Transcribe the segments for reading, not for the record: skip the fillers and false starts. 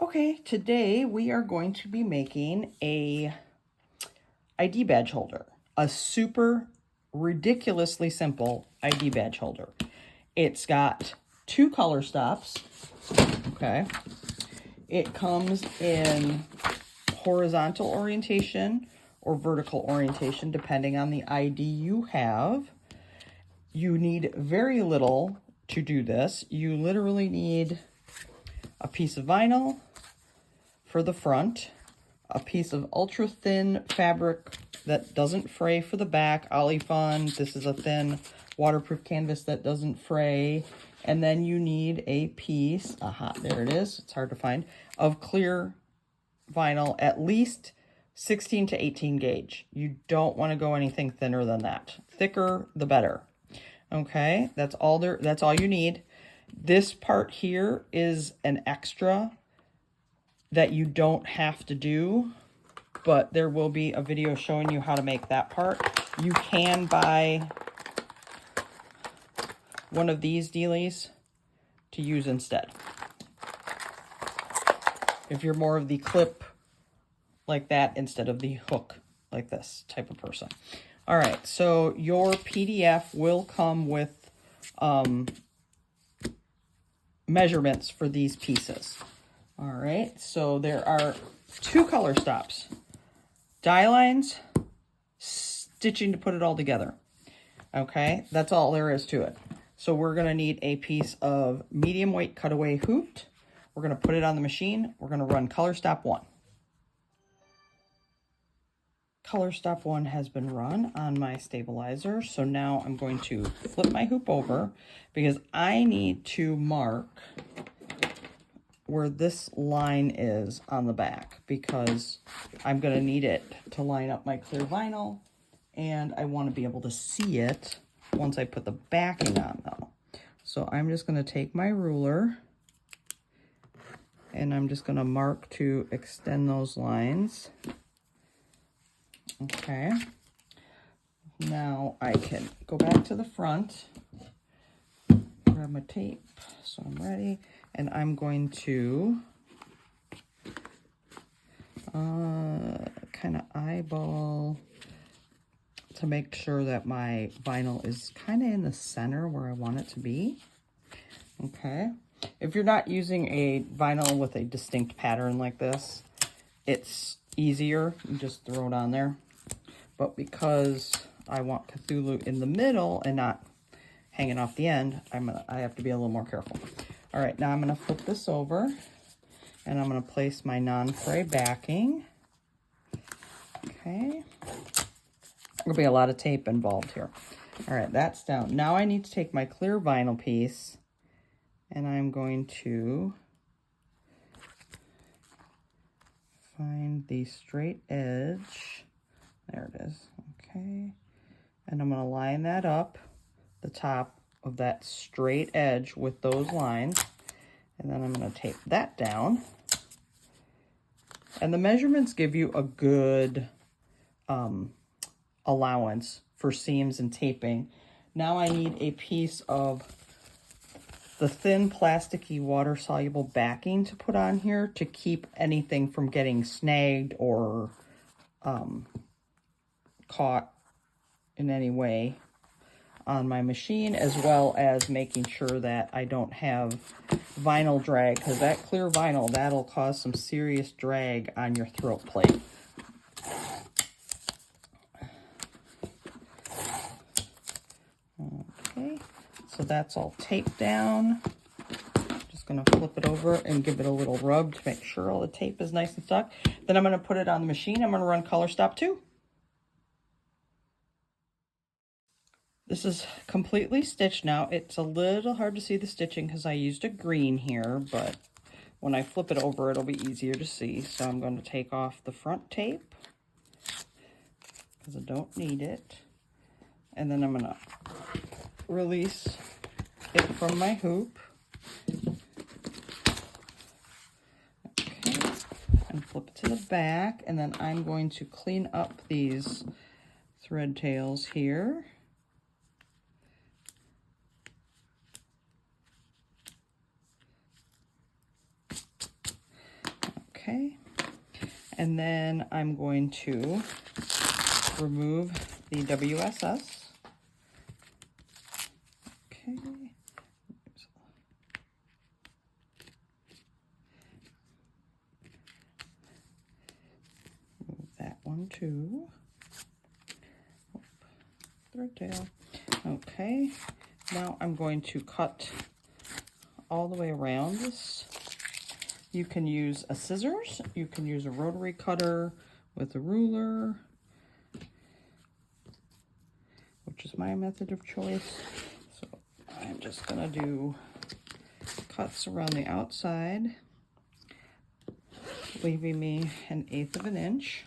Okay, today we are going to be making a ID badge holder, a super ridiculously simple ID badge holder. It's got 2 color stops, okay? It comes in horizontal orientation or vertical orientation, depending on the ID you have. You need very little to do this. You literally need a piece of vinyl for the front, a piece of ultra thin fabric that doesn't fray for the back, Olifon. This is a thin waterproof canvas that doesn't fray. And then you need a piece, there it is, it's hard to find, of clear vinyl, at least 16 to 18 gauge. You don't want to go anything thinner than that. Thicker, the better. Okay, that's all you need. This part here is an extra that you don't have to do, but there will be a video showing you how to make that part. You can buy one of these dealies to use instead, if you're more of the clip like that instead of the hook like this type of person. All right, so your PDF will come with measurements for these pieces. All right, so there are 2 color stops, die lines, stitching to put it all together. Okay, that's all there is to it. So we're gonna need a piece of medium weight cutaway hooped. We're gonna put it on the machine. We're gonna run color stop 1. Color stop 1 has been run on my stabilizer. So now I'm going to flip my hoop over because I need to mark where this line is on the back, because I'm going to need it to line up my clear vinyl, and I want to be able to see it once I put the backing on though. So I'm just going to take my ruler and I'm just going to mark to extend those lines. Okay, now I can go back to the front, grab my tape, so I'm ready, and I'm going to kind of eyeball to make sure that my vinyl is kind of in the center where I want it to be. Okay, if you're not using a vinyl with a distinct pattern like this, it's easier, you just throw it on there. But because I want Cthulhu in the middle and not hanging off the end, I have to be a little more careful. All right, now I'm gonna flip this over and I'm gonna place my non-fray backing. Okay, there'll be a lot of tape involved here. All right, that's down. Now I need to take my clear vinyl piece and I'm going to find the straight edge. There it is, okay. And I'm gonna line that up, the top of that straight edge with those lines. And then I'm gonna tape that down. And the measurements give you a good allowance for seams and taping. Now I need a piece of the thin plasticky water-soluble backing to put on here to keep anything from getting snagged or caught in any way on my machine, as well as making sure that I don't have vinyl drag, because that clear vinyl, that'll cause some serious drag on your throat plate. Okay, so that's all taped down. Just gonna flip it over and give it a little rub to make sure all the tape is nice and stuck. Then I'm gonna put it on the machine. I'm gonna run color stop 2. This is completely stitched now. It's a little hard to see the stitching because I used a green here, but when I flip it over, it'll be easier to see. So I'm going to take off the front tape because I don't need it. And then I'm going to release it from my hoop. Okay, and flip it to the back. And then I'm going to clean up these thread tails here. Okay. And then I'm going to remove the WSS. Okay. Move that one too. Thread tail. Okay. Now I'm going to cut all the way around this. You can use a scissors, you can use a rotary cutter with a ruler, which is my method of choice. So I'm just gonna do cuts around the outside, leaving me 1/8 of an inch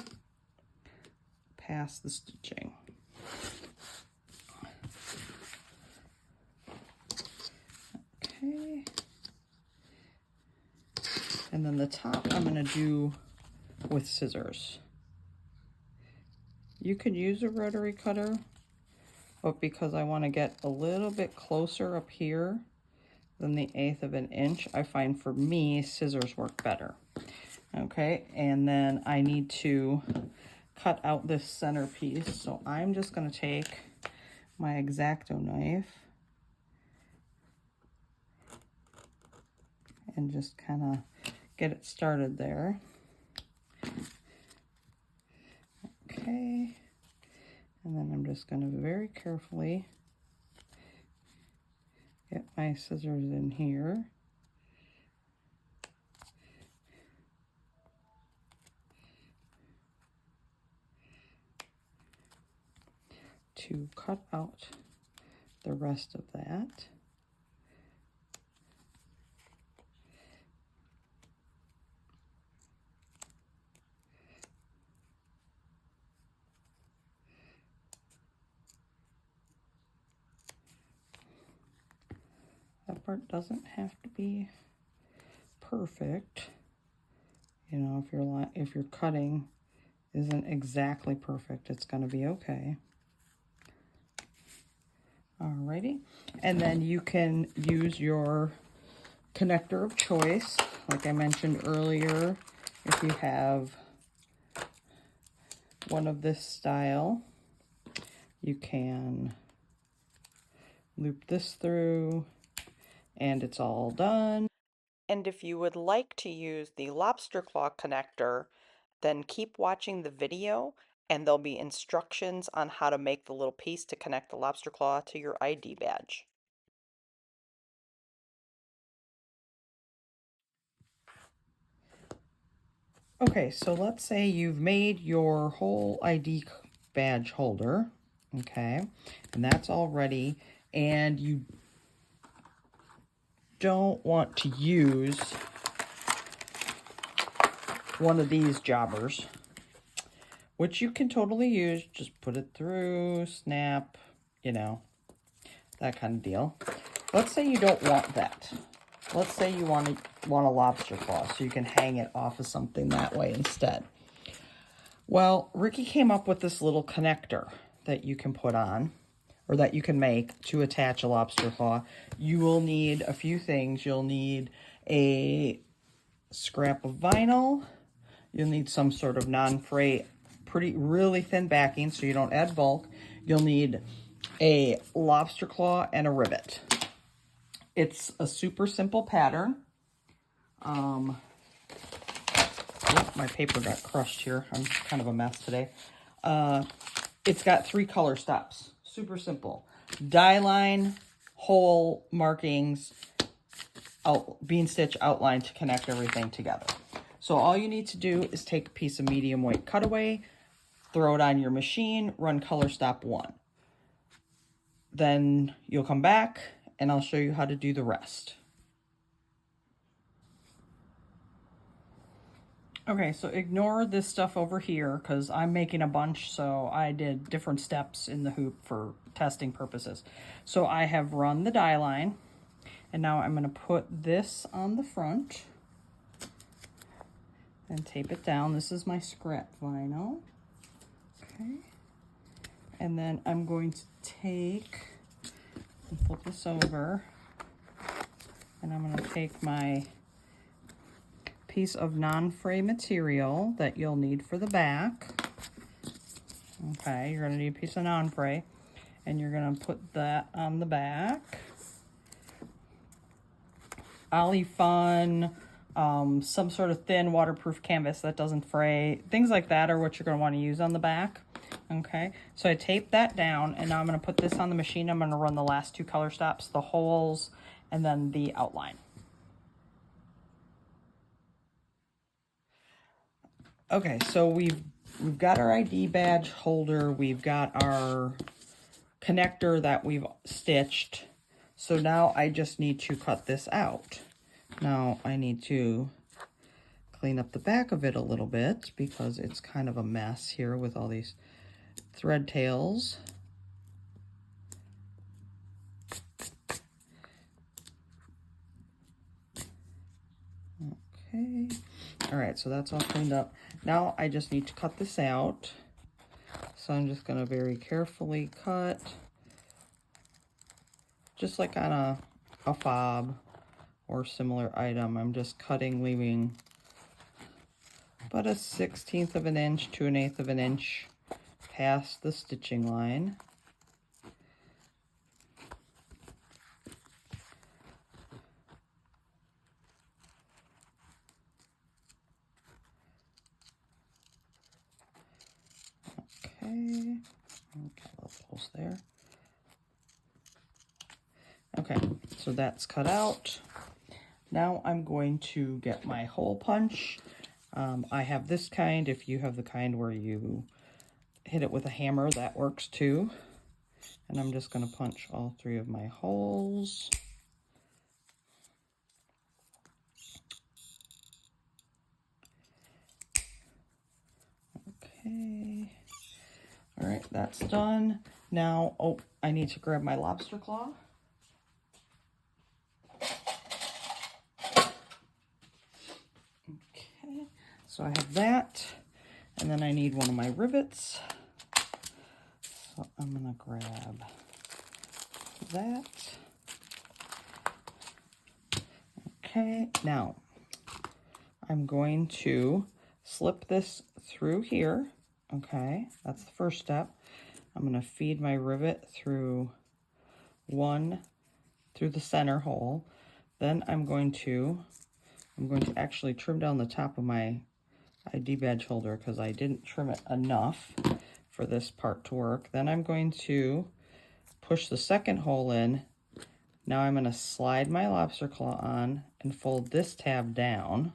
past the stitching. Okay. And then the top I'm going to do with scissors. You could use a rotary cutter, but because I want to get a little bit closer up here than the 1/8 of an inch, I find for me scissors work better. Okay, and then I need to cut out this center piece, so I'm just going to take my X-Acto knife and just kind of get it started there. Okay, and then I'm just going to very carefully get my scissors in here. To cut out the rest of that. That part doesn't have to be perfect. You know, if your cutting isn't exactly perfect, it's going to be okay. Alrighty, and then you can use your connector of choice, like I mentioned earlier. If you have one of this style, you can loop this through and it's all done. And if you would like to use the lobster claw connector, then keep watching the video and there'll be instructions on how to make the little piece to connect the lobster claw to your ID badge. Okay, so let's say you've made your whole ID badge holder, okay, and that's all ready, and you don't want to use one of these jobbers, which you can totally use. Just put it through, snap, you know, that kind of deal. Let's say you don't want that. Let's say you want a lobster claw, so you can hang it off of something that way instead. Well, Ricky came up with this little connector that you can put on, or that you can make to attach a lobster claw. You will need a few things. You'll need a scrap of vinyl. You'll need some sort of non-fray, really thin backing so you don't add bulk. You'll need a lobster claw and a rivet. It's a super simple pattern. Oh, my paper got crushed here. I'm kind of a mess today. It's got 3 color stops. Super simple. Die line, hole markings, bean stitch outline to connect everything together. So all you need to do is take a piece of medium weight cutaway, throw it on your machine, run color stop 1. Then you'll come back and I'll show you how to do the rest. Okay, so ignore this stuff over here because I'm making a bunch, so I did different steps in the hoop for testing purposes. So I have run the die line, and now I'm going to put this on the front and tape it down. This is my scrap vinyl. Okay, and then I'm going to take and flip this over, and I'm going to take my piece of non-fray material that you'll need for the back. Okay, you're gonna need a piece of non-fray, and you're gonna put that on the back. Olifun, some sort of thin waterproof canvas that doesn't fray, things like that are what you're gonna wanna use on the back. Okay, so I taped that down, and now I'm gonna put this on the machine. I'm gonna run the last 2 color stops, the holes, and then the outline. Okay, so we've got our ID badge holder, we've got our connector that we've stitched. So now I just need to cut this out. Now I need to clean up the back of it a little bit because it's kind of a mess here with all these thread tails. Okay. All right, so that's all cleaned up. Now I just need to cut this out. So I'm just going to very carefully cut, just like on a fob or similar item. I'm just cutting, leaving about 1/16 of an inch to 1/8 of an inch past the stitching line. Okay, I'll pulse there. Okay, so that's cut out. Now I'm going to get my hole punch. I have this kind. If you have the kind where you hit it with a hammer, that works too. And I'm just going to punch all 3 of my holes. Okay. All right, that's done. Now, oh, I need to grab my lobster claw. Okay, so I have that. And then I need one of my rivets. So I'm gonna grab that. Okay, now I'm going to slip this through here. Okay, that's the first step. I'm going to feed my rivet through through the center hole. Then I'm going to actually trim down the top of my ID badge holder because I didn't trim it enough for this part to work. Then I'm going to push the second hole in. Now I'm going to slide my lobster claw on and fold this tab down.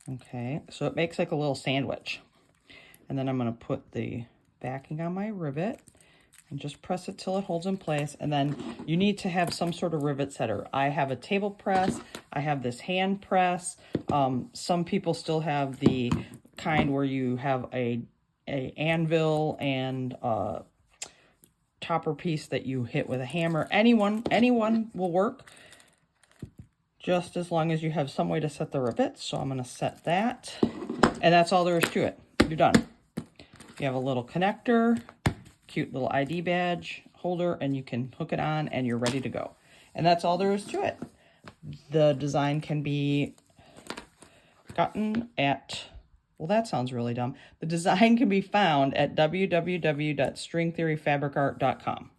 Okay, so it makes like a little sandwich. And then I'm going to put the backing on my rivet and just press it till it holds in place. And then you need to have some sort of rivet setter. I have a table press. I have this hand press. Some people still have the kind where you have a anvil and a topper piece that you hit with a hammer. Anyone will work, just as long as you have some way to set the rivets. So I'm going to set that, and that's all there is to it. You're done. You have a little connector, cute little ID badge holder, and you can hook it on and you're ready to go. And that's all there is to it. The design can be gotten at, well, that sounds really dumb. The design can be found at www.stringtheoryfabricart.com.